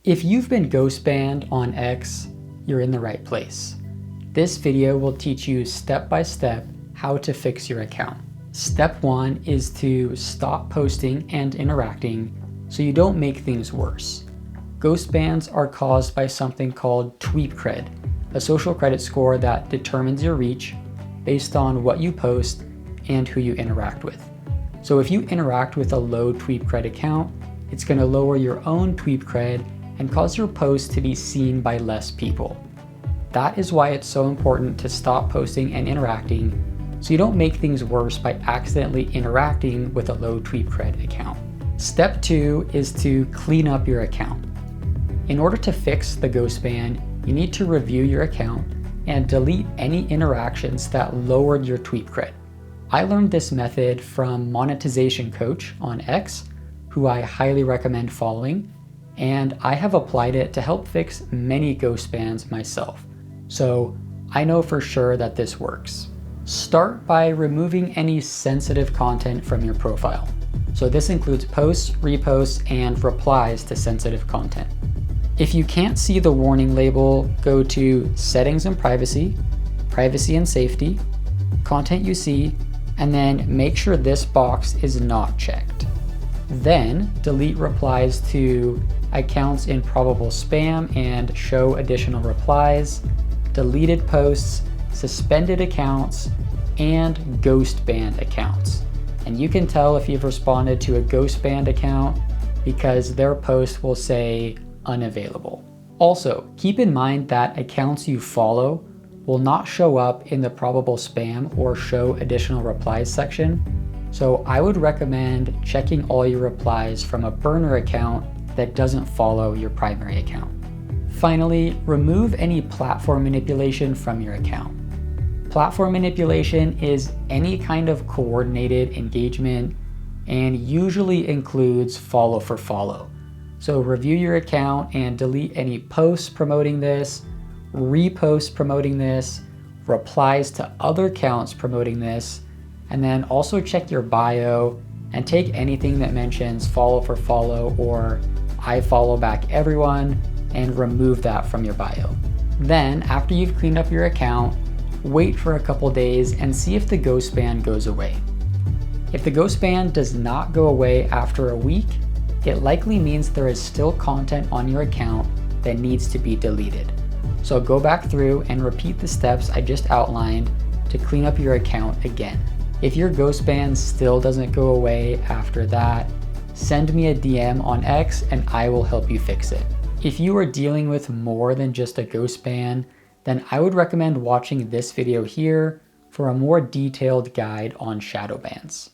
If you've been ghost banned on X, you're in the right place. This video will teach you step by step how to fix your account. Step 1 is to stop posting and interacting so you don't make things worse. Ghost bans are caused by something called TweepCred, a social credit score that determines your reach based on what you post and who you interact with. So if you interact with a low TweepCred account, it's going to lower your own TweepCred and cause your post to be seen by less people. That is why it's so important to stop posting and interacting so you don't make things worse by accidentally interacting with a low TweepCred account. Step 2 is to clean up your account. In order to fix the ghost ban, you need to review your account and delete any interactions that lowered your TweepCred. I learned this method from Monetization Coach on X, who I highly recommend following, and I have applied it to help fix many ghost bans myself. So I know for sure that this works. Start by removing any sensitive content from your profile. So this includes posts, reposts, and replies to sensitive content. If you can't see the warning label, go to Settings and Privacy, Privacy and Safety, Content You See, and then make sure this box is not checked. Then delete replies to accounts in probable spam and show additional replies, deleted posts, suspended accounts, and ghost banned accounts. And you can tell if you've responded to a ghost banned account because their post will say unavailable. Also, keep in mind that accounts you follow will not show up in the probable spam or show additional replies section. So I would recommend checking all your replies from a burner account that doesn't follow your primary account. Finally, remove any platform manipulation from your account. Platform manipulation is any kind of coordinated engagement and usually includes follow for follow. So review your account and delete any posts promoting this, reposts promoting this, replies to other accounts promoting this, and then also check your bio and take anything that mentions follow for follow or I follow back everyone and remove that from your bio. Then after you've cleaned up your account, wait for a couple days and see if the ghost ban goes away. If the ghost ban does not go away after a week, it likely means there is still content on your account that needs to be deleted. So go back through and repeat the steps I just outlined to clean up your account again. If your ghost ban still doesn't go away after that, send me a DM on X and I will help you fix it. If you are dealing with more than just a ghost ban, then I would recommend watching this video here for a more detailed guide on shadow bans.